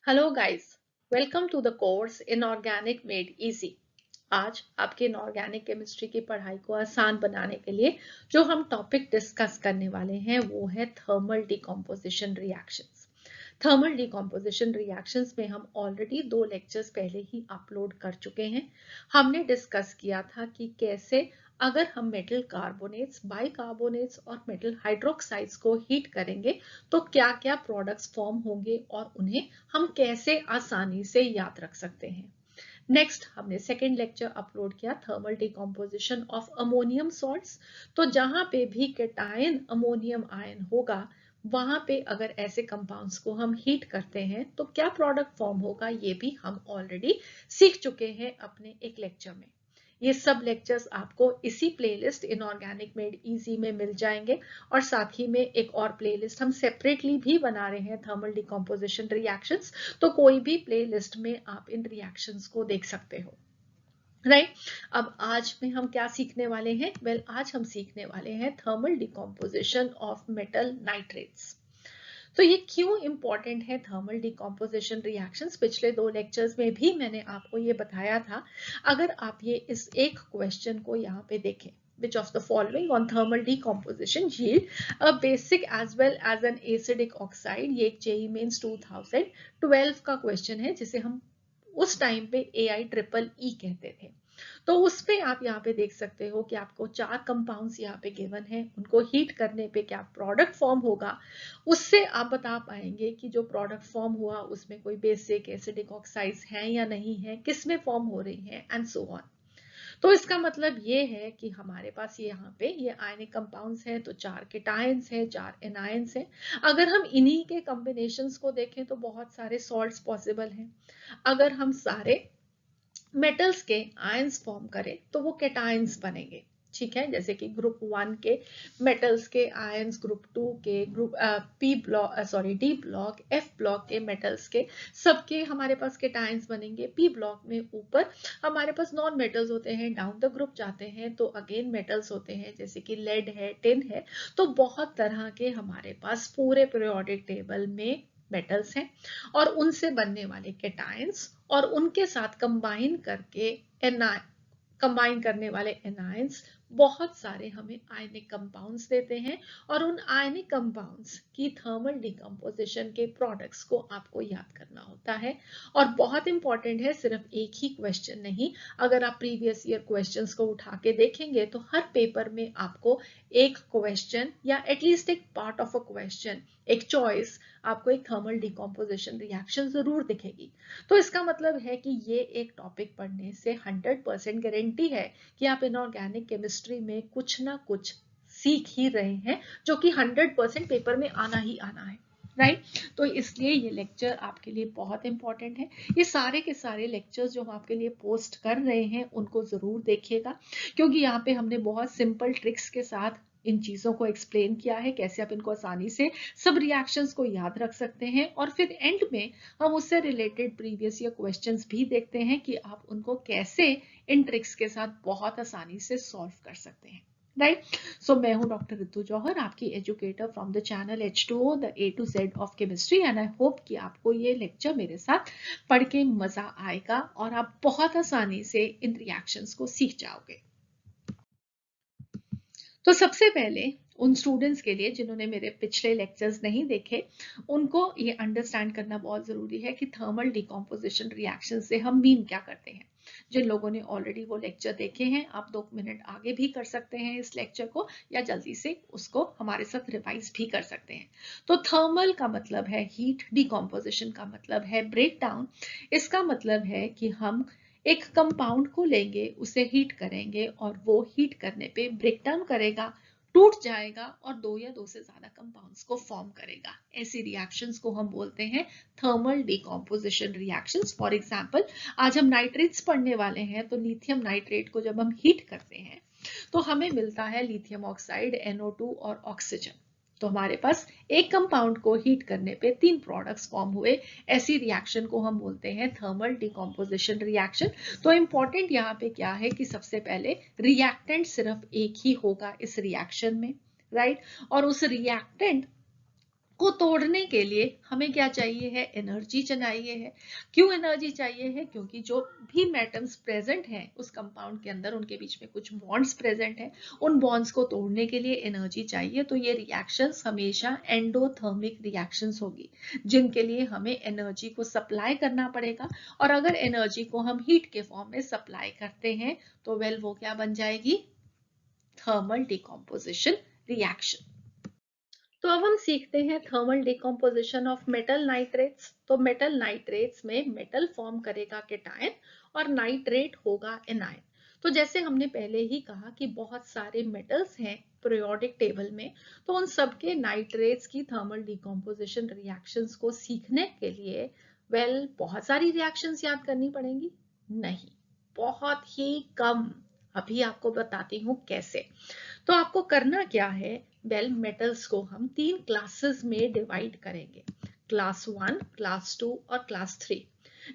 Hello guys, welcome to the course inorganic made easy. आज आपके inorganic chemistry की पढ़ाई को आसान बनाने के लिए जो हम टॉपिक डिस्कस करने वाले हैं वो है thermal decomposition reactions. Thermal decomposition reactions में हम ऑलरेडी 2 लेक्चर्स पहले ही अपलोड कर चुके हैं। हमने डिस्कस किया था कि कैसे अगर हम मेटल कार्बोनेट्स, बाइकार्बोनेट्स और मेटल हाइड्रोक्साइड्स को हीट करेंगे तो क्या क्या प्रोडक्ट्स फॉर्म होंगे और उन्हें हम कैसे आसानी से याद रख सकते हैं। नेक्स्ट हमने सेकेंड लेक्चर अपलोड किया thermal decomposition of ammonium salts. तो जहां पे भी केटायन अमोनियम आयन होगा वहां पे अगर ऐसे कंपाउंड्स को हम हीट करते हैं तो क्या प्रोडक्ट फॉर्म होगा, ये भी हम ऑलरेडी सीख चुके हैं अपने एक लेक्चर में। ये सब लेक्चर्स आपको इसी प्लेलिस्ट इनऑर्गेनिक मेड इजी में मिल जाएंगे और साथ ही में एक और प्लेलिस्ट हम सेपरेटली भी बना रहे हैं थर्मल डिकम्पोजिशन रिएक्शंस। तो कोई भी प्लेलिस्ट में आप इन रिएक्शंस को देख सकते हो। राइट अब आज में हम क्या सीखने वाले हैं? आज हम सीखने वाले हैं thermal decomposition of metal nitrates. तो ये क्यों इंपॉर्टेंट है थर्मल डिकम्पोजिशन रिएक्शंस? पिछले 2 लेक्चर्स में भी मैंने आपको ये बताया था। अगर आप ये इस एक क्वेश्चन को यहाँ पे देखें, which of the following on thermal decomposition yield a basic as well as an acidic oxide? ये एक जेई मेंस 2012 का क्वेश्चन है जिसे हम उस टाइम पे AI EEE कहते थे। तो उस पे आप यहाँ पे देख सकते हो कि आपको 4 कंपाउंड्स यहाँ पे गिवन है, उनको हीट करने पे क्या प्रोडक्ट फॉर्म होगा, उससे आप बता पाएंगे कि जो प्रोडक्ट फॉर्म हुआ उसमें कोई बेसिक एसिडिक ऑक्साइड्स हैं या नहीं है, किस में फॉर्म हो रही हैं एंड सो ऑन। तो इसका मतलब ये है कि हमारे पास ये यहाँ पे ये आयनिक कंपाउंड्स हैं, तो 4 केटायंस हैं, 4 एनायंस हैं। अगर हम इन्हीं के कॉम्बिनेशंस को देखें तो बहुत सारे सॉल्ट्स पॉसिबल हैं। अगर हम सारे मेटल्स के आयंस फॉर्म करें तो वो केटायंस बनेंगे। ठीक है, जैसे कि ग्रुप 1 के मेटल्स के आयंस, ग्रुप 2 के, group P block D block, F block के मेटल्स के सबके हमारे पास केटायंस बनेंगे। पी ब्लॉक में ऊपर हमारे पास नॉन मेटल्स होते हैं, डाउन द ग्रुप जाते हैं तो अगेन मेटल्स होते हैं जैसे कि लेड है, टिन है। तो बहुत तरह के हमारे पास पूरे पीरियोडिक टेबल में मेटल्स हैं और उनसे बनने वाले केटायंस और उनके साथ कंबाइन करने वाले एनायंस बहुत सारे हमें आयनिक कंपाउंड्स देते हैं और उन आयनिक कंपाउंड्स की थर्मल डिकम्पोजिशन के प्रोडक्ट्स को आपको याद करना होता है। और बहुत इंपॉर्टेंट है, सिर्फ एक ही क्वेश्चन नहीं, अगर आप प्रीवियस ईयर क्वेश्चंस को उठा के देखेंगे तो हर पेपर में आपको एक क्वेश्चन या एटलीस्ट एक पार्ट ऑफ अ क्वेश्चन, एक चॉइस, आपको एक थर्मल डिकम्पोजिशन रिएक्शन जरूर दिखेगी। तो इसका मतलब है कि ये एक टॉपिक पढ़ने से 100% गारंटी है कि आप इनऑर्गेनिक केमिस्ट्री में कुछ ना कुछ सीख ही रहे हैं, जो कि 100% पेपर में आना ही आना है। राइट तो इसलिए ये लेक्चर आपके लिए बहुत इंपॉर्टेंट है। ये सारे के सारे लेक्चर्स जो हम आपके लिए पोस्ट कर रहे हैं उनको जरूर देखिएगा, क्योंकि यहाँ पे हमने बहुत सिंपल ट्रिक्स के साथ इन चीजों को एक्सप्लेन किया है, कैसे आप इनको आसानी से सब रिएक्शंस को याद रख सकते हैं। और फिर एंड में हम उससे रिलेटेड प्रीवियस ईयर क्वेश्चंस भी देखते हैं कि आप उनको कैसे इन ट्रिक्स के साथ बहुत आसानी से सॉल्व कर सकते हैं। राइट सो मैं हूं डॉक्टर रितु जौहर, आपकी educator from the channel H2O the A to Z of chemistry. And I hope कि आपको ये लेक्चर मेरे साथ पढ़ के मजा आएगा और आप बहुत आसानी से इन रिएक्शंस को सीख जाओगे। तो सबसे पहले उन स्टूडेंट्स के लिए जिन्होंने मेरे पिछले लेक्चर्स नहीं देखे, उनको ये अंडरस्टैंड करना बहुत जरूरी है कि थर्मल डिकम्पोजिशन रिएक्शन से हम मीन क्या करते हैं। जिन लोगों ने ऑलरेडी वो लेक्चर देखे हैं, आप 2 मिनट आगे भी कर सकते हैं इस लेक्चर को, या जल्दी से उसको हमारे साथ रिवाइज भी कर सकते हैं। तो थर्मल का मतलब है हीट, डिकम्पोजिशन का मतलब है ब्रेक डाउन। इसका मतलब है कि हम एक कंपाउंड को लेंगे, उसे हीट करेंगे और वो हीट करने पे ब्रेक डाउन करेगा, टूट जाएगा और 2 या 2 से ज्यादा कंपाउंड्स को फॉर्म करेगा। ऐसी रिएक्शंस को हम बोलते हैं thermal decomposition reactions. For example आज हम नाइट्रेट्स पढ़ने वाले हैं, तो लिथियम नाइट्रेट को जब हम हीट करते हैं तो हमें मिलता है लिथियम ऑक्साइड, NO2 और ऑक्सीजन। तो हमारे पास एक कंपाउंड को हीट करने पे 3 प्रोडक्ट्स फॉर्म हुए। ऐसी रिएक्शन को हम बोलते हैं थर्मल डिकम्पोजिशन रिएक्शन। तो इंपॉर्टेंट यहाँ पे क्या है कि सबसे पहले रिएक्टेंट सिर्फ एक ही होगा इस रिएक्शन में। राइट और उस रिएक्टेंट को तोड़ने के लिए हमें क्या चाहिए है, एनर्जी चाहिए है। क्यों एनर्जी चाहिए है, क्योंकि जो भी एटम्स प्रेजेंट हैं उस कंपाउंड के अंदर उनके बीच में कुछ बॉन्ड्स प्रेजेंट हैं, उन बॉन्ड्स को तोड़ने के लिए एनर्जी चाहिए। तो ये रिएक्शंस हमेशा एंडोथर्मिक रिएक्शंस होगी, जिनके लिए हमें एनर्जी को सप्लाई करना पड़ेगा। और अगर एनर्जी को हम हीट के फॉर्म में सप्लाई करते हैं तो वेल वो क्या बन जाएगी, थर्मल डिकम्पोजिशन रिएक्शन। तो अब हम सीखते हैं thermal decomposition of metal nitrates. तो मेटल नाइट्रेट्स में मेटल फॉर्म करेगा केटायन और नाइट्रेट होगा एनायन। तो जैसे हमने पहले ही कहा कि बहुत सारे मेटल्स हैं पीरियोडिक टेबल में, तो उन सबके नाइट्रेट्स की थर्मल डिकम्पोजिशन रिएक्शंस को सीखने के लिए बहुत सारी रिएक्शंस याद करनी पड़ेंगी? नहीं, बहुत ही कम। अभी आपको बताती हूँ कैसे। तो आपको करना क्या है, मेटल्स को हम 3 क्लासेस में डिवाइड करेंगे, क्लास 1, क्लास 2 और क्लास 3।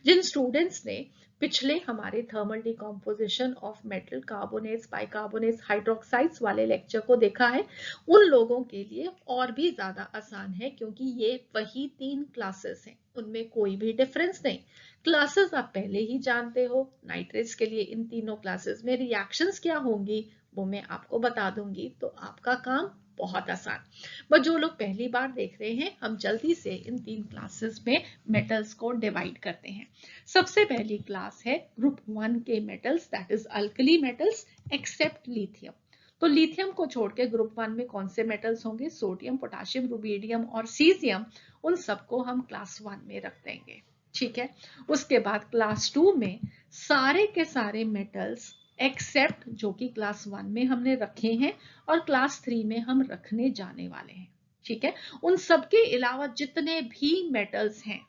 जिन स्टूडेंट्स ने पिछले हमारे thermal decomposition of metal, carbonates, bicarbonates, hydroxides वाले लेक्चर को देखा है, उन लोगों के लिए और भी ज्यादा आसान है, क्योंकि ये वही 3 क्लासेस हैं, उनमें कोई भी डिफरेंस नहीं। क्लासेस आप पहले ही जानते हो। नाइट्रेट्स के लिए इन तीनों क्लासेस में रिएक्शंस क्या होंगी वो मैं आपको बता दूंगी, तो आपका काम बहुत आसान। बस जो लोग पहली बार देख रहे हैं, हम जल्दी से इन 3 क्लासेस में मेटल्स को डिवाइड करते हैं। सबसे पहली क्लास है ग्रुप 1 के metals, that is alkali metals except lithium. तो लिथियम को छोड़ के ग्रुप 1 में कौन से मेटल्स होंगे, सोडियम, पोटाशियम, रुबीडियम और सीजियम। उन सबको हम क्लास 1 में रख देंगे, ठीक है। उसके बाद क्लास 2 में सारे के सारे मेटल्स एक्सेप्ट जो कि क्लास 1 में हमने रखे हैं और क्लास 3 में हम रखने जाने वाले हैं, ठीक है। उन सबके अलावा जितने भी मेटल्स हैं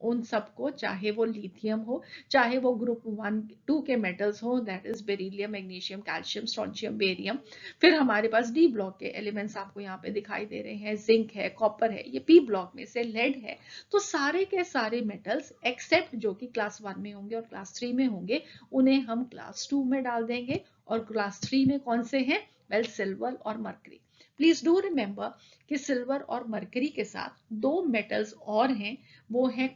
उन सबको, चाहे वो लिथियम हो, चाहे वो ग्रुप 1 2 के मेटल्स हो, that is beryllium, magnesium, calcium, strontium, barium. फिर हमारे पास डी ब्लॉक के एलिमेंट्स आपको यहाँ पे दिखाई दे रहे हैं, जिंक है, कॉपर है, ये पी ब्लॉक में से लेड है। तो सारे के सारे मेटल्स एक्सेप्ट जो कि क्लास 1 में होंगे और क्लास 3 में होंगे, उन्हें हम क्लास 2 में डाल देंगे। और क्लास 3 में कौन से हैं, सिल्वर और मरकरी। प्लीज डू रिमेंबर कि सिल्वर और मरकरी के साथ 2 मेटल्स और हैं, वो है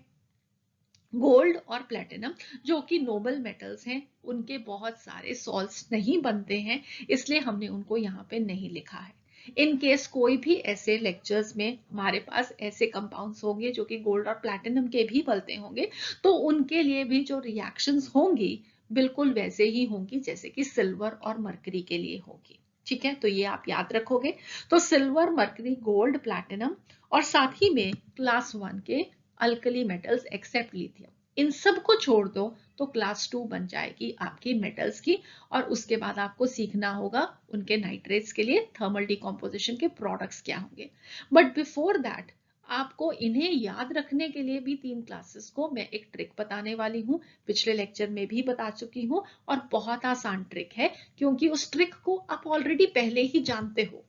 गोल्ड और प्लेटिनम, जो कि नोबल मेटल्स हैं। उनके बहुत सारे सॉल्ट्स नहीं बनते हैं, इसलिए हमने उनको यहाँ पे नहीं लिखा है। इन केस कोई भी ऐसे लेक्चर्स में हमारे पास ऐसे कंपाउंड्स होंगे जो कि गोल्ड और प्लैटिनम के भी बनते होंगे, तो उनके लिए भी जो रिएक्शंस होंगी बिल्कुल वैसे ही होंगी जैसे कि सिल्वर और मरकरी के लिए होगी, ठीक है। तो ये आप याद रखोगे। तो सिल्वर, मरकरी, गोल्ड, प्लैटिनम और साथ ही में क्लास 1 के अल्कली मेटल्स एक्सेप्ट लिथियम, इन सब को छोड़ दो तो क्लास 2 बन जाएगी आपकी मेटल्स की। और उसके बाद आपको सीखना होगा उनके नाइट्रेट्स के लिए थर्मल डिकम्पोजिशन के प्रोडक्ट्स क्या होंगे। बट बिफोर दैट आपको इन्हें याद रखने के लिए भी 3 क्लासेस को मैं एक ट्रिक बताने वाली हूँ, पिछले लेक्चर में भी बता चुकी हूँ, और बहुत आसान ट्रिक है क्योंकि उस ट्रिक को आप ऑलरेडी पहले ही जानते हो।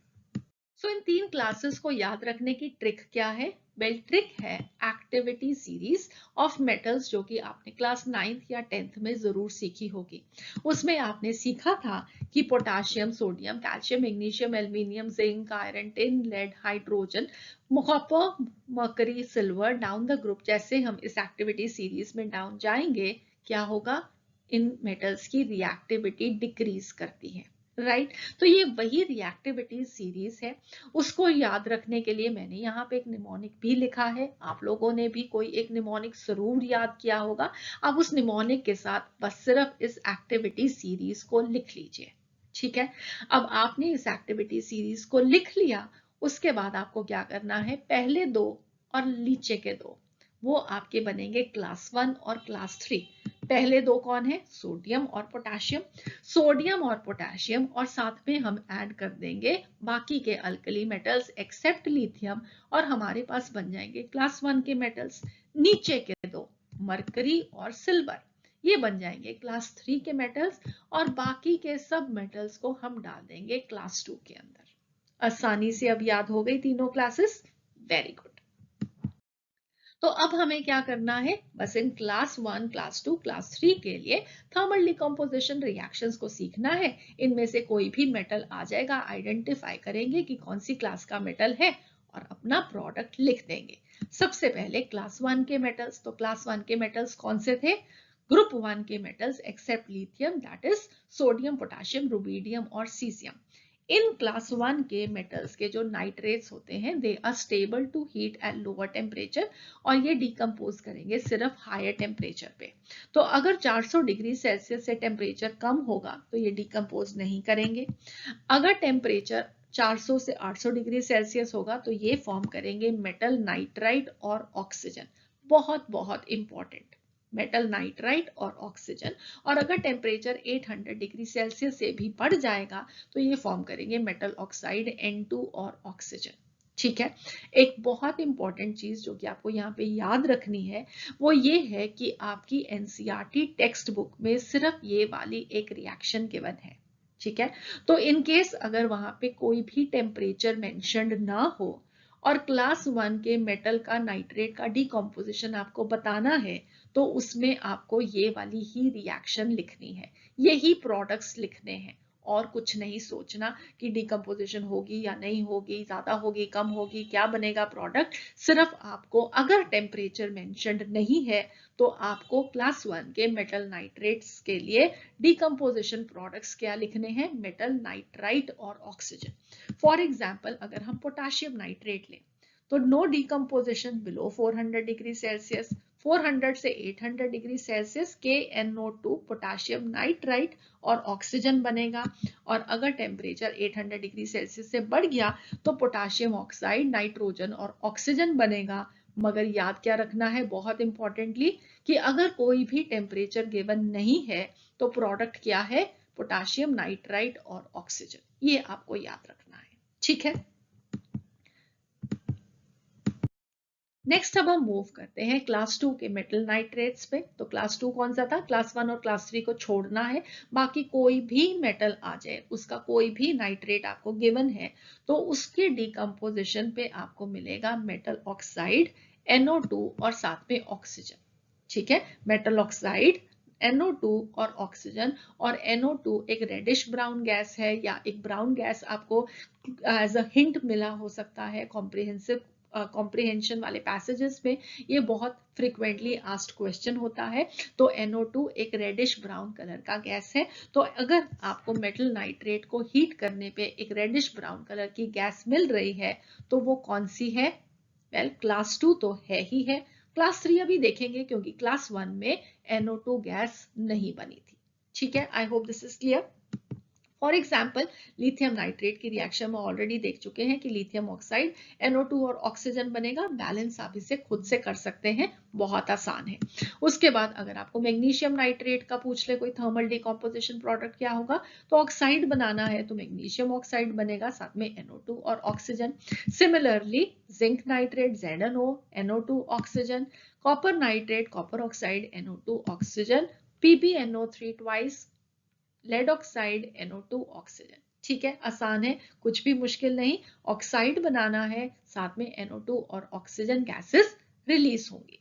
सो इन 3 क्लासेस को याद रखने की ट्रिक क्या है, ट्रिक है एक्टिविटी सीरीज ऑफ मेटल्स, जो कि आपने क्लास 9th या 10th में जरूर सीखी होगी। उसमें आपने सीखा था कि potassium, sodium, calcium, magnesium, aluminium, zinc, iron, tin, lead, hydrogen, copper, mercury, silver down the group. जैसे हम इस एक्टिविटी सीरीज में डाउन जाएंगे, क्या होगा, इन मेटल्स की रिएक्टिविटी डिक्रीज करती है, राइट। तो ये वही रिएक्टिविटी सीरीज है। उसको याद रखने के लिए मैंने यहाँ पे एक निमोनिक भी लिखा है। आप लोगों ने भी कोई एक निमोनिक जरूर याद किया होगा। अब उस निमोनिक के साथ बस सिर्फ इस एक्टिविटी सीरीज को लिख लीजिए, ठीक है। अब आपने इस एक्टिविटी सीरीज को लिख लिया, उसके बाद आपको क्या करना है, पहले 2 और नीचे के 2 वो आपके बनेंगे क्लास 1 और क्लास 3। पहले 2 कौन है, सोडियम और पोटाशियम। सोडियम और पोटेशियम और साथ में हम ऐड कर देंगे बाकी के अल्कली मेटल्स एक्सेप्ट लिथियम, और हमारे पास बन जाएंगे क्लास 1 के मेटल्स। नीचे के 2 मरकरी और सिल्वर, ये बन जाएंगे क्लास 3 के मेटल्स, और बाकी के सब मेटल्स को हम डाल देंगे क्लास 2 के अंदर। आसानी से अब याद हो गई तीनों क्लासेस, वेरी गुड। तो अब हमें क्या करना है, बस इन क्लास 1, क्लास 2, क्लास 3 के लिए थर्मल डिकम्पोजिशन रिएक्शंस को सीखना है। इनमें से कोई भी मेटल आ जाएगा, आइडेंटिफाई करेंगे कि कौन सी क्लास का मेटल है और अपना प्रोडक्ट लिख देंगे। सबसे पहले क्लास 1 के मेटल्स, तो क्लास 1 के मेटल्स कौन से थे? ग्रुप 1 के metals except lithium, that is sodium, potassium, rubidium और सीजियम। इन क्लास 1 के मेटल्स के जो नाइट्रेट्स होते हैं they are stable to heat at lower temperature, और ये डिकम्पोज करेंगे सिर्फ हायर टेम्परेचर पे। तो अगर 400 डिग्री सेल्सियस से टेम्परेचर कम होगा तो ये डिकम्पोज नहीं करेंगे। अगर टेम्परेचर 400 से 800 डिग्री सेल्सियस होगा तो ये फॉर्म करेंगे मेटल नाइट्राइट और ऑक्सीजन। बहुत बहुत इंपॉर्टेंट, मेटल नाइट्राइट और ऑक्सीजन। और अगर टेम्परेचर 800 डिग्री सेल्सियस से भी बढ़ जाएगा तो ये फॉर्म करेंगे मेटल ऑक्साइड N2 और ऑक्सीजन। ठीक है, एक बहुत इंपॉर्टेंट चीज जो कि आपको यहाँ पे याद रखनी है वो ये है कि आपकी एनसीईआरटी टेक्स्ट बुक में सिर्फ ये वाली एक रिएक्शन गिवन है। ठीक है, तो इन केस अगर वहां पे कोई भी टेम्परेचर मेंशन्ड ना हो और क्लास 1 के मेटल का नाइट्रेट का डिकम्पोजिशन आपको बताना है तो उसमें आपको ये वाली ही रिएक्शन लिखनी है, यही प्रोडक्ट्स लिखने हैं, और कुछ नहीं सोचना कि डिकम्पोजिशन होगी या नहीं होगी, ज्यादा होगी कम होगी, क्या बनेगा प्रोडक्ट। सिर्फ आपको अगर टेम्परेचर मेंशन्ड नहीं है तो आपको क्लास 1 के मेटल नाइट्रेट्स के लिए डिकम्पोजिशन प्रोडक्ट्स क्या लिखने हैं? मेटल नाइट्राइट और ऑक्सीजन। फॉर एग्जाम्पल अगर हम पोटेशियम नाइट्रेट लें तो no decomposition below 400 degree Celsius, 400 से 800 degree Celsius KNO2 potassium nitrite और ऑक्सीजन बनेगा। और अगर टेम्परेचर 800 डिग्री सेल्सियस से बढ़ गया तो पोटेशियम ऑक्साइड, नाइट्रोजन और ऑक्सीजन बनेगा। मगर याद क्या रखना है बहुत इंपॉर्टेंटली कि अगर कोई भी टेम्परेचर गिवन नहीं है तो प्रोडक्ट क्या है? पोटेशियम नाइट्राइट और ऑक्सीजन। ये आपको याद रखना है। ठीक है, नेक्स्ट अब हम मूव करते हैं क्लास 2 के मेटल नाइट्रेट्स पे। तो क्लास 2 कौन सा था? क्लास 1 और क्लास 3 को छोड़ना है, बाकी कोई भी मेटल आ जाए उसका कोई भी नाइट्रेट आपको गिवन है तो उसके डिकम्पोजिशन पे आपको मिलेगा मेटल ऑक्साइड NO2 और साथ में ऑक्सीजन। ठीक है, मेटल ऑक्साइड NO2 और ऑक्सीजन। और NO2 एक रेडिश ब्राउन गैस है या एक ब्राउन गैस आपको एज अ हिंट मिला हो सकता है कॉम्प्रिहेंसिव कॉम्प्रिहेंशन वाले पैसेजेस में, ये बहुत फ्रिक्वेंटली आस्क्ड क्वेश्चन होता है। तो NO2 एक रेडिश ब्राउन कलर का गैस है। तो अगर आपको मेटल नाइट्रेट को हीट करने पे एक रेडिश ब्राउन कलर की गैस मिल रही है तो वो कौन सी है? वेल, क्लास 2 तो है ही है। क्लास 3 अभी देखेंगे क्योंकि क्लास 1 में NO2 गैस नहीं बनी थी। ठीक है, I hope this is clear. For example lithium nitrate की रिएक्शन में ऑलरेडी देख चुके हैं कि लिथियम ऑक्साइड NO2 और ऑक्सीजन बनेगा। बैलेंस आप इसे खुद से कर सकते हैं, बहुत आसान है। उसके बाद अगर आपको मैग्नीशियम नाइट्रेट का पूछ ले कोई थर्मल डिकम्पोजिशन प्रोडक्ट क्या होगा तो ऑक्साइड बनाना है तो मैग्नीशियम ऑक्साइड बनेगा साथ में NO2 और oxygen. Similarly zinc nitrate ZnO, NO2 oxygen. Copper nitrate copper oxide NO2 oxygen. PbNO3 twice lead oxide NO2 oxygen. ठीक है, आसान है, कुछ भी मुश्किल नहीं। ऑक्साइड बनाना है, साथ में NO2 और ऑक्सीजन गैसेस रिलीज होंगी।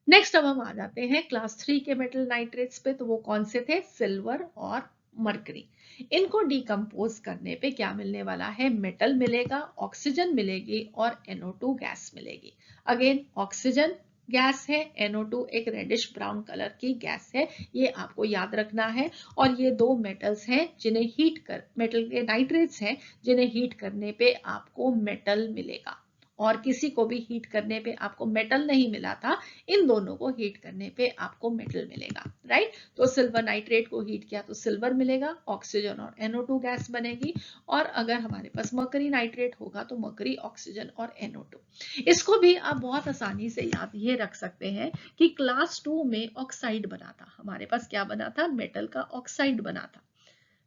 नेक्स्ट अब हम आ जाते हैं क्लास 3 के मेटल नाइट्रेट्स पे। तो वो कौन से थे? सिल्वर और मरकरी। इनको डिकम्पोज करने पे क्या मिलने वाला है? मेटल मिलेगा, ऑक्सीजन मिलेगी और NO2 गैस मिलेगी। अगेन ऑक्सीजन गैस है, NO2 एक रेडिश ब्राउन कलर की गैस है, ये आपको याद रखना है। और ये दो मेटल्स हैं जिन्हें हीट कर, मेटल के नाइट्रेट्स हैं जिन्हें हीट करने पे आपको मेटल मिलेगा। और किसी को भी हीट करने पे आपको मेटल नहीं मिला था, इन दोनों को हीट करने पे आपको मेटल मिलेगा। राइट, तो सिल्वर नाइट्रेट को हीट किया तो सिल्वर मिलेगा, ऑक्सीजन और NO2 गैस बनेगी। और अगर हमारे पास मरकरी नाइट्रेट होगा तो मरकरी, ऑक्सीजन और NO2। इसको भी आप बहुत आसानी से याद ये रख सकते हैं कि क्लास 2 में ऑक्साइड बना था, हमारे पास क्या बना था? मेटल का ऑक्साइड बना था।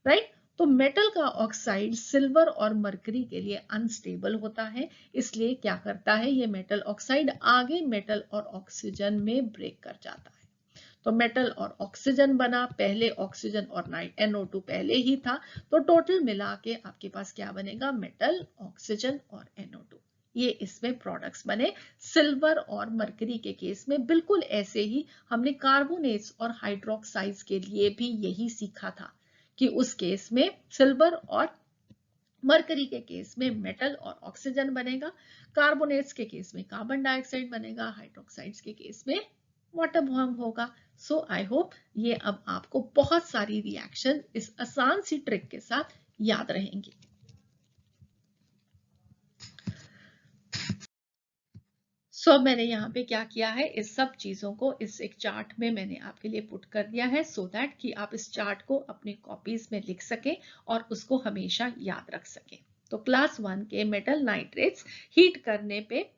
राइट, तो मेटल का ऑक्साइड सिल्वर और मरकरी के लिए अनस्टेबल होता है, इसलिए क्या करता है ये मेटल ऑक्साइड? आगे मेटल और ऑक्सीजन में ब्रेक कर जाता है। तो मेटल और ऑक्सीजन बना, पहले ऑक्सीजन और NO2 पहले ही था, तो टोटल मिला के आपके पास क्या बनेगा? मेटल, ऑक्सीजन और NO2। ये इसमें प्रोडक्ट्स बने। सिल्वर और मरकरी के केस में बिल्कुल ऐसे ही हमने कार्बोनेट्स और हाइड्रोक्साइड्स के लिए भी यही सीखा था कि उस केस में सिल्वर और मरकरी के केस में मेटल और ऑक्सीजन बनेगा, कार्बोनेट्स के केस में कार्बन डाइऑक्साइड बनेगा, हाइड्रोक्साइड्स के केस में वाटर फॉर्म होगा। सो आई होप ये अब आपको बहुत सारी रिएक्शन इस आसान सी ट्रिक के साथ याद रहेंगी। सो मैंने यहाँ पे क्या किया है, इस सब चीजों को इस एक चार्ट में मैंने आपके लिए पुट कर दिया है सो दैट कि आप इस चार्ट को अपने कॉपीज में लिख सकें और उसको हमेशा याद रख सकें। तो क्लास 1 के मेटल नाइट्रेट्स हीट करने पे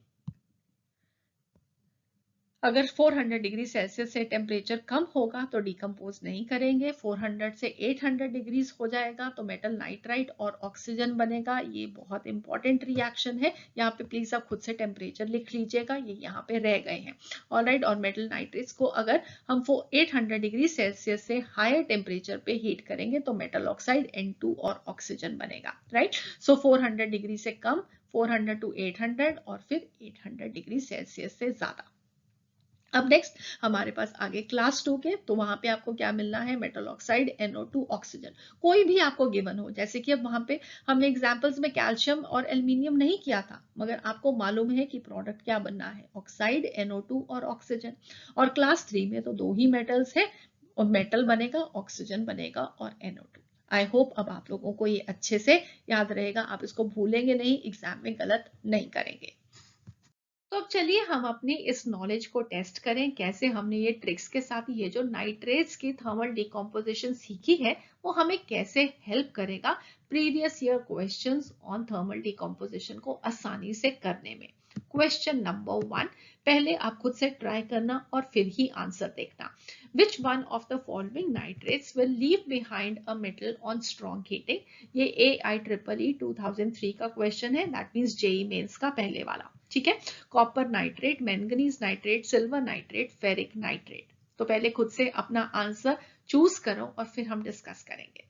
अगर 400 डिग्री सेल्सियस से टेम्परेचर कम होगा तो डिकम्पोज नहीं करेंगे, 400 से 800 डिग्रीज हो जाएगा तो मेटल नाइट्राइट और ऑक्सीजन बनेगा। ये बहुत इंपॉर्टेंट रिएक्शन है, यहाँ पे प्लीज आप खुद से टेम्परेचर लिख लीजिएगा, ये यहाँ पे रह गए हैं। ऑलराइट, और मेटल नाइट्रेट्स को अगर हम 800 डिग्री सेल्सियस से हायर टेम्परेचर पे हीट करेंगे तो मेटल ऑक्साइड N2 और ऑक्सीजन बनेगा। राइट, सो 400 डिग्री से कम, 400 टू 800 और फिर 800 डिग्री सेल्सियस से ज्यादा। अब नेक्स्ट हमारे पास आगे क्लास 2 के, तो वहां पे आपको क्या मिलना है, मेटल ऑक्साइड NO2 ऑक्सीजन। कोई भी आपको गिवन हो, जैसे कि अब वहां पे हमने एग्जांपल्स में कैल्शियम और एल्यूमिनियम नहीं किया था, मगर आपको मालूम है कि प्रोडक्ट क्या बनना है, ऑक्साइड NO2 और ऑक्सीजन। और क्लास 3 में तो दो ही मेटल्स है, और मेटल बनेगा, ऑक्सीजन बनेगा और NO2। आई होप अब आप लोगों को ये अच्छे से याद रहेगा, आप इसको भूलेंगे नहीं, एग्जाम में गलत नहीं करेंगे। तो अब चलिए हम अपनी इस नॉलेज को टेस्ट करें, कैसे हमने ये ट्रिक्स के साथ ये जो नाइट्रेट्स की थर्मल डिकम्पोजिशन सीखी है वो हमें कैसे हेल्प करेगा previous year questions on thermal decomposition को आसानी से करने में। क्वेश्चन नंबर 1, पहले आप खुद से ट्राई करना और फिर ही आंसर देखना। Which one of the following nitrates will leave behind a metal on strong heating? ये AIEEE 2003 का क्वेश्चन है, दैट मीन्स जेई मेंस का पहले वाला। ठीक है, copper nitrate, manganese nitrate, silver nitrate, ferric nitrate. तो पहले खुद से अपना आंसर चूज करो और फिर हम डिस्कस करेंगे।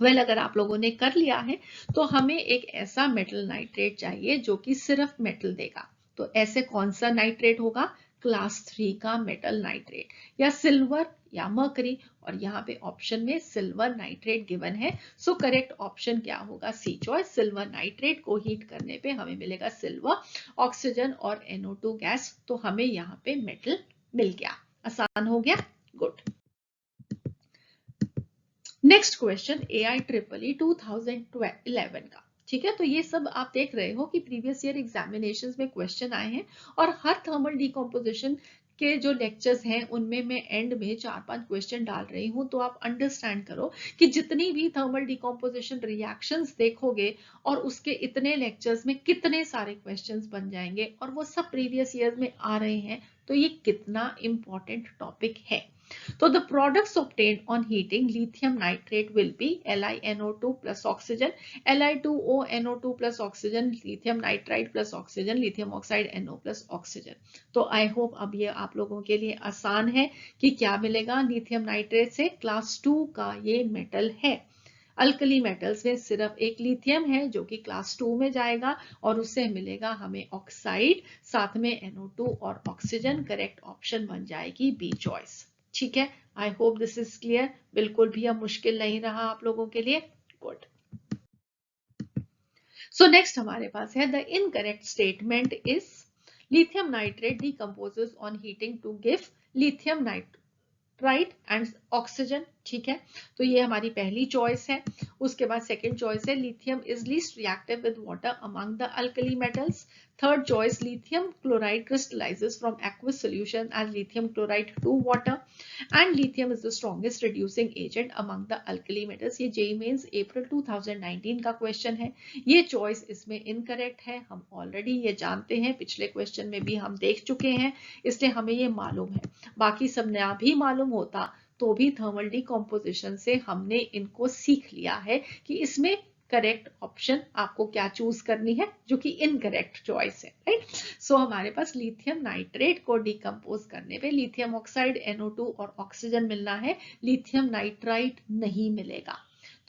वेल, अगर आप लोगों ने कर लिया है तो हमें एक ऐसा मेटल नाइट्रेट चाहिए जो कि सिर्फ मेटल देगा। तो ऐसे कौन सा नाइट्रेट होगा? क्लास 3 का मेटल नाइट्रेट, या सिल्वर या मर्करी, और यहाँ पे ऑप्शन में सिल्वर नाइट्रेट गिवन है। सो करेक्ट ऑप्शन क्या होगा? सी चॉइस, सिल्वर नाइट्रेट को हीट करने पे हमें मिलेगा सिल्वर, ऑक्सीजन और NO2 गैस। तो हमें यहाँ पे मेटल मिल गया। आसान हो गया, गुड। नेक्स्ट क्वेश्चन AIEEE 2011 का। ठीक है, तो ये सब आप देख रहे हो कि प्रीवियस ईयर एग्जामिनेशंस में क्वेश्चन आए हैं, और हर थर्मल डिकम्पोजिशन के जो लेक्चर्स हैं उनमें मैं एंड में 4-5 क्वेश्चन डाल रही हूं। तो आप अंडरस्टैंड करो कि जितनी भी थर्मल डिकम्पोजिशन रिएक्शंस देखोगे और उसके इतने लेक्चर्स में कितने सारे क्वेश्चंस बन जाएंगे, और वो सब प्रीवियस ईयर में आ रहे हैं, तो ये कितना इंपॉर्टेंट टॉपिक है। So the products obtained on heating lithium nitrate will be LiNO2 plus oxygen, Li2O NO2 plus oxygen, lithium nitrite plus oxygen, lithium oxide NO plus oxygen. तो I hope अब ये आप लोगों के लिए आसान है कि क्या मिलेगा लिथियम नाइट्रेट से। क्लास 2 का ये मेटल है। अल्कली मेटल्स में सिर्फ एक लिथियम है जो कि क्लास 2 में जाएगा, और उससे मिलेगा हमें ऑक्साइड, साथ में NO2 और ऑक्सीजन। करेक्ट ऑप्शन बन जाएगी बी चॉइस। ठीक है, I hope this is clear, बिल्कुल भी अब मुश्किल नहीं रहा आप लोगों के लिए, गुड। सो नेक्स्ट हमारे पास है the incorrect statement is lithium nitrate decomposes on heating to give lithium nitrite and oxygen. ठीक है, तो ये हमारी पहली चॉइस है। उसके बाद सेकंड चॉइस है lithium is least reactive with water among the alkali metals. Third choice lithium chloride crystallizes from aqueous solution as lithium chloride to water, and lithium is the strongest reducing agent among the alkali metals। ये JEE Mains अप्रैल 2019 का question है। ये choice इसमें incorrect है, हम already ये जानते हैं, पिछले क्वेश्चन में भी हम देख चुके हैं, इसलिए हमें ये मालूम है। बाकी सब ना भी मालूम होता तो भी थर्मल डिकम्पोजिशन से हमने इनको सीख लिया है कि इसमें करेक्ट ऑप्शन आपको क्या चूज करनी है, जो कि इनकरेक्ट चॉइस है। राइट, सो हमारे पास लिथियम नाइट्रेट को डिकम्पोज करने पे लिथियम ऑक्साइड NO2 और ऑक्सीजन मिलना है, लिथियम नाइट्राइट नहीं मिलेगा।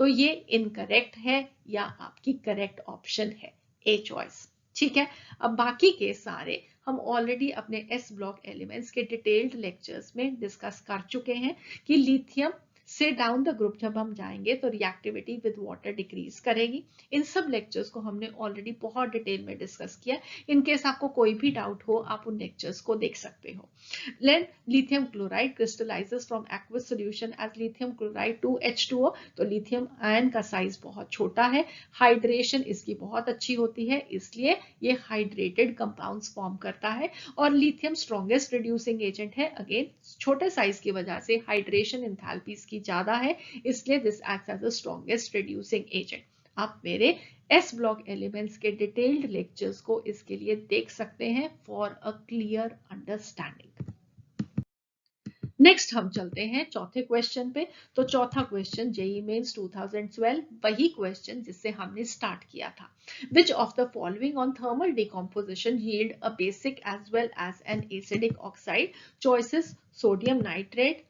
तो ये इनकरेक्ट है या आपकी करेक्ट ऑप्शन है ए चॉइस। ठीक है, अब बाकी के सारे हम ऑलरेडी अपने S ब्लॉक एलिमेंट्स के डिटेल्ड लेक्चर्स में डिस्कस कर चुके हैं कि लिथियम से डाउन द ग्रुप जब हम जाएंगे तो रिएक्टिविटी विद वाटर डिक्रीज करेगी। इन सब लेक्चर्स को हमने ऑलरेडी बहुत डिटेल में डिस्कस किया। इन केस आपको कोई भी डाउट हो आप उन लेक्चर्स को देख सकते हो। लेन lithium chloride crystallises from aqueous solution as lithium chloride 2H2O। तो लिथियम आयन का साइज बहुत छोटा है, हाइड्रेशन इसकी बहुत अच्छी होती है, इसलिए ये हाइड्रेटेड कंपाउंड्स फॉर्म करता है। और लिथियम स्ट्रॉन्गेस्ट रिड्यूसिंग एजेंट है। अगेन छोटे साइज की वजह से हाइड्रेशन एंथैल्पी इसकी ज्यादा है, इसलिए this acts as the strongest reducing agent. आप मेरे एस ब्लॉक एलिमेंट्स के डिटेल्ड लेक्चर्स को इसके लिए देख सकते हैं for a clear understanding. Next हम चलते हैं चौथे क्वेश्चन पे। तो चौथा क्वेश्चन जेईई मेंस 2012 वही क्वेश्चन जिससे हमने स्टार्ट किया था। Which of the following on thermal decomposition yield a basic as well as an acidic oxide? Choices: sodium nitrate,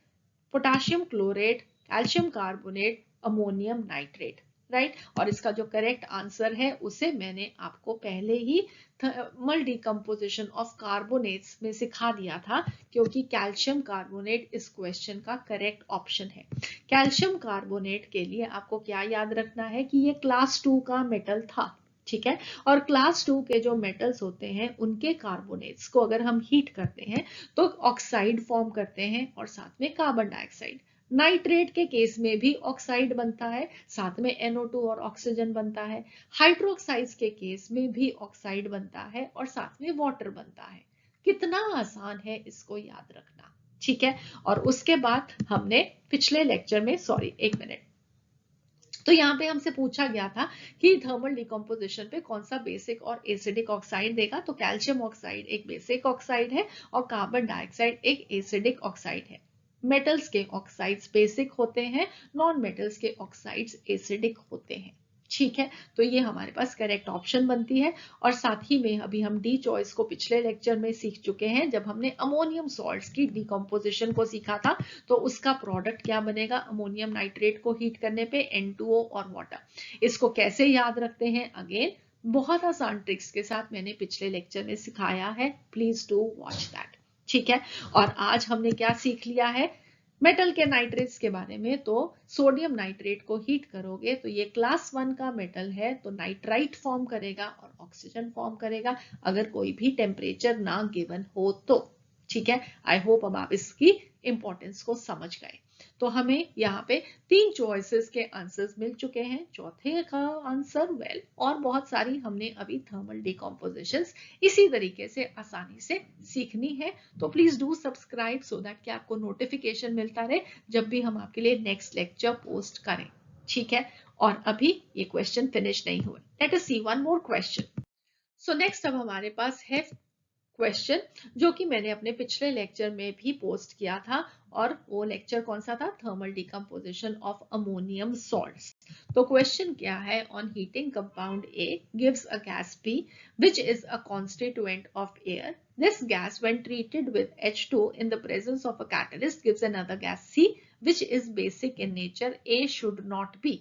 potassium chlorate, calcium carbonate, ammonium nitrate. Right, और इसका जो correct answer है उसे मैंने आपको पहले ही थर्मल डिकम्पोजिशन ऑफ कार्बोनेट्स में सिखा दिया था, क्योंकि कैल्शियम कार्बोनेट इस क्वेश्चन का करेक्ट ऑप्शन है। कैल्शियम कार्बोनेट के लिए आपको क्या याद रखना है कि ये क्लास 2 का मेटल था, ठीक है। और क्लास 2 के जो मेटल्स होते हैं उनके कार्बोनेट्स को अगर हम हीट करते हैं तो ऑक्साइड फॉर्म करते हैं और साथ में कार्बन डाइऑक्साइड। नाइट्रेट के केस में भी ऑक्साइड बनता है, साथ में NO2 और ऑक्सीजन बनता है। हाइड्रोक्साइड्स के केस में भी ऑक्साइड बनता है और साथ में वाटर बनता है। कितना आसान है इसको याद रखना, ठीक है। और उसके बाद हमने पिछले लेक्चर में, सॉरी एक मिनट, तो यहाँ पे हमसे पूछा गया था कि थर्मल डिकम्पोजिशन पे कौन सा बेसिक और एसिडिक ऑक्साइड देगा। तो कैल्शियम ऑक्साइड एक बेसिक ऑक्साइड है और कार्बन डाइऑक्साइड एक एसिडिक ऑक्साइड है। मेटल्स के ऑक्साइड्स बेसिक होते हैं, नॉन मेटल्स के ऑक्साइड्स एसिडिक होते हैं, ठीक है। तो ये हमारे पास करेक्ट ऑप्शन बनती है। और साथ ही में अभी हम डी चॉइस को पिछले लेक्चर में सीख चुके हैं, जब हमने अमोनियम सॉल्ट्स की डिकम्पोजिशन को सीखा था। तो उसका प्रोडक्ट क्या बनेगा, अमोनियम नाइट्रेट को हीट करने पे N2O और वाटर। इसको कैसे याद रखते हैं, अगेन बहुत आसान ट्रिक्स के साथ मैंने पिछले लेक्चर में सिखाया है, प्लीज डू वॉच दैट, ठीक है। और आज हमने क्या सीख लिया है मेटल के नाइट्रेट्स के बारे में। तो सोडियम नाइट्रेट को हीट करोगे तो ये क्लास 1 का मेटल है, तो नाइट्राइट फॉर्म करेगा और ऑक्सीजन फॉर्म करेगा अगर कोई भी टेम्परेचर ना गिवन हो तो, ठीक है। आई होप अब आप इसकी इंपॉर्टेंस को समझ गए। तो हमें यहाँ पे 3 चॉइसेस के आंसर्स मिल चुके हैं। चौथे का आंसर वेल, और बहुत सारी हमने अभी थर्मल डिकम्पोजिशंस इसी तरीके से आसानी से सीखनी है। तो please do subscribe so that कि आपको नोटिफिकेशन मिलता रहे जब भी हम आपके लिए नेक्स्ट लेक्चर पोस्ट करें, ठीक है। और अभी ये क्वेश्चन फिनिश नहीं हुए, let us see one more question. So next अब हमारे पास है क्वेश्चन जो कि मैंने अपने पिछले लेक्चर में भी पोस्ट किया था, और वो लेक्चर कौन सा था, thermal decomposition of ammonium salts. तो क्वेश्चन क्या है, on heating compound A gives a gas P which is a constituent of air. This gas when treated with H2 in the presence of a catalyst gives another gas C which is basic in nature. A should not be।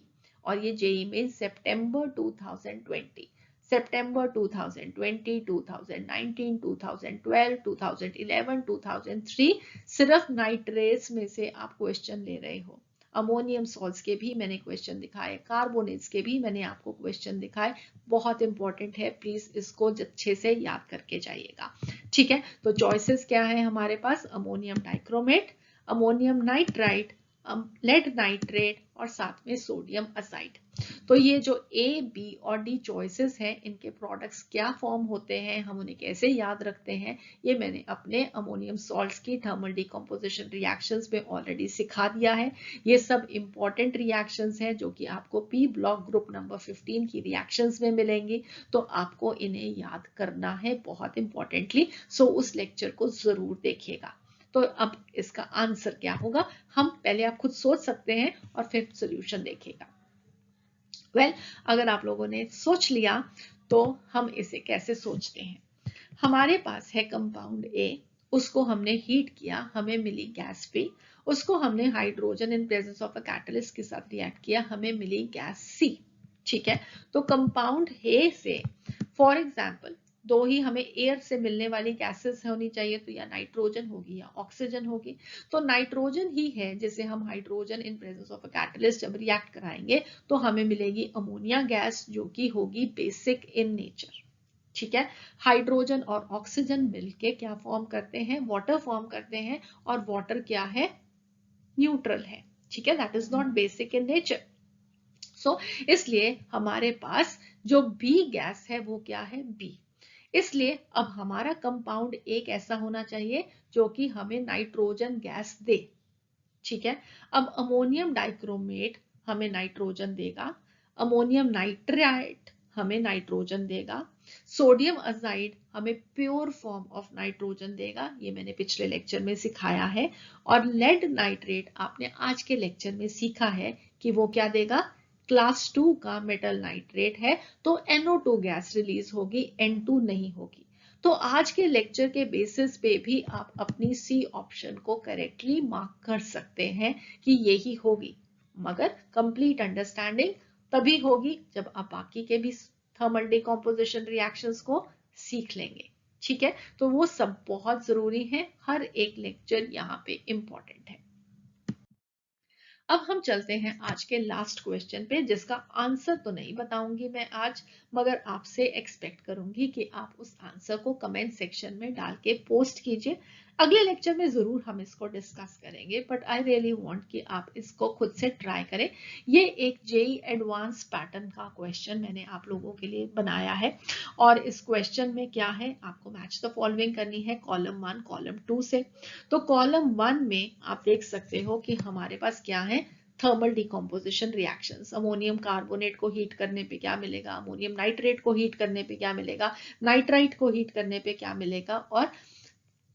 और ये JEE में सितंबर 2020, सितंबर 2020, 2019, 2012, 2011, 2003 सिर्फ nitrates में से आप question ले रहे हो। अमोनियम सॉल्ट्स के भी मैंने क्वेश्चन दिखाए, कार्बोनेट्स के भी मैंने आपको क्वेश्चन दिखाए। बहुत इंपॉर्टेंट है, प्लीज इसको अच्छे से याद करके जाइएगा, ठीक है। तो चॉइसेस क्या है हमारे पास, ammonium dichromate, ammonium nitrite, lead nitrate और साथ में सोडियम असाइड। तो ये जो A, B और D चॉइसेस हैं, इनके प्रोडक्ट्स क्या फॉर्म होते हैं, हम उन्हें कैसे याद रखते हैं, ये मैंने अपने अमोनियम सॉल्ट्स की थर्मल डिकम्पोजिशन रिएक्शंस में ऑलरेडी सिखा दिया है। ये सब इंपॉर्टेंट रिएक्शंस हैं जो कि आपको P ब्लॉक ग्रुप नंबर 15 की रिएक्शंस में मिलेंगी। तो आपको इन्हें याद करना है बहुत इंपॉर्टेंटली, सो उस लेक्चर को जरूर देखिएगा। तो अब इसका आंसर क्या होगा, हम पहले आप खुद सोच सकते हैं और फिर सोल्यूशन देखिएगा। वेल, अगर आप लोगों ने सोच लिया तो हम इसे कैसे सोचते हैं। हमारे पास है कंपाउंड A, उसको हमने हीट किया, हमें मिली गैस P, उसको हमने hydrogen in presence of a catalyst के साथ रिएक्ट किया, हमें मिली गैस C, ठीक है। तो कंपाउंड A से फॉर एग्जांपल दो ही हमें एयर से मिलने वाली गैसेस होनी चाहिए, तो या नाइट्रोजन होगी या ऑक्सीजन होगी। तो नाइट्रोजन ही है जिसे हम hydrogen in presence of a catalyst जब रिएक्ट कराएंगे तो हमें मिलेगी अमोनिया गैस, जो कि होगी बेसिक इन नेचर। ठीक है, हाइड्रोजन और ऑक्सीजन मिलके क्या फॉर्म करते हैं, वाटर फॉर्म करते हैं, और वाटर क्या है, न्यूट्रल है। ठीक है, that is not basic in nature. So इसलिए हमारे पास जो बी गैस है वो क्या है, बी। इसलिए अब हमारा कंपाउंड एक ऐसा होना चाहिए जो कि हमें नाइट्रोजन गैस दे। ठीक है, अब अमोनियम डाइक्रोमेट हमें नाइट्रोजन देगा, अमोनियम नाइट्राइट हमें नाइट्रोजन देगा, सोडियम अजाइड हमें प्योर फॉर्म ऑफ नाइट्रोजन देगा, ये मैंने पिछले लेक्चर में सिखाया है। और लेड नाइट्रेट आपने आज के लेक्चर में सीखा है कि वो क्या देगा, क्लास 2 का मेटल नाइट्रेट है, तो NO2 गैस रिलीज होगी, N2 नहीं होगी। तो आज के लेक्चर के बेसिस पे भी आप अपनी सी ऑप्शन को करेक्टली मार्क कर सकते हैं कि यही होगी, मगर कंप्लीट अंडरस्टैंडिंग तभी होगी जब आप बाकी के भी थर्मल डिकम्पोजिशन रिएक्शंस को सीख लेंगे। ठीक है, तो वो सब बहुत जरूरी है, हर एक लेक्चर यहाँ पे इंपॉर्टेंट है। अब हम चलते हैं आज के लास्ट क्वेश्चन पे, जिसका आंसर तो नहीं बताऊंगी मैं आज, मगर आपसे एक्सपेक्ट करूंगी कि आप उस आंसर को कमेंट सेक्शन में डाल के पोस्ट कीजिए। अगले लेक्चर में जरूर हम इसको डिस्कस करेंगे, बट आई रियली वांट कि आप इसको खुद से ट्राई करें। ये एक जेई एडवांस पैटर्न का क्वेश्चन मैंने आप लोगों के लिए बनाया है, और इस क्वेश्चन में क्या है, आपको मैच द फॉलोइंग करनी है कॉलम 1 कॉलम 2 से। तो कॉलम 1 में आप देख सकते हो कि हमारे पास क्या है, thermal decomposition reactions. Ammonium carbonate को हीट करने पे क्या मिलेगा, अमोनियम नाइट्रेट को हीट करने पे क्या मिलेगा, नाइट्राइट को हीट करने पे क्या मिलेगा, और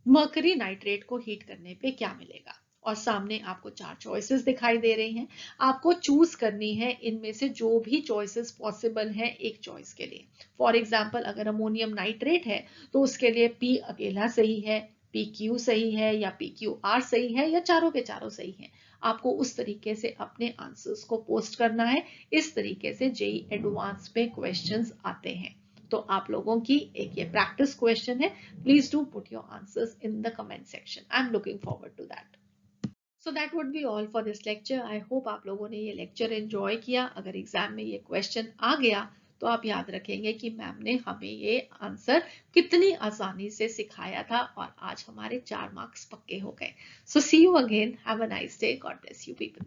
मर्करी नाइट्रेट को हीट करने पे क्या मिलेगा। और सामने आपको 4 चॉइसेस दिखाई दे रही हैं, आपको चूज करनी है इनमें से जो भी चॉइसेस पॉसिबल है एक चॉइस के लिए। फॉर एग्जांपल अगर अमोनियम नाइट्रेट है तो उसके लिए पी अकेला सही है, पी क्यू सही है, या पी क्यू आर सही है, या चारों के चारों सही है। आपको उस तरीके से अपने आंसर्स को पोस्ट करना है। इस तरीके से जेई एडवांस में क्वेश्चंस आते हैं। तो आप लोगों की एक ये प्रैक्टिस क्वेश्चन है, please do put your answers in the comment section. I am looking forward to that. So that would be all for this lecture. I hope आप लोगों ने ये लेक्चर एंजॉय किया। अगर एग्जाम में ये क्वेश्चन आ गया तो आप याद रखेंगे कि मैम ने हमें ये आंसर कितनी आसानी से सिखाया था, और आज हमारे 4 मार्क्स पक्के हो गए। So see you again, have a nice day, God bless you people.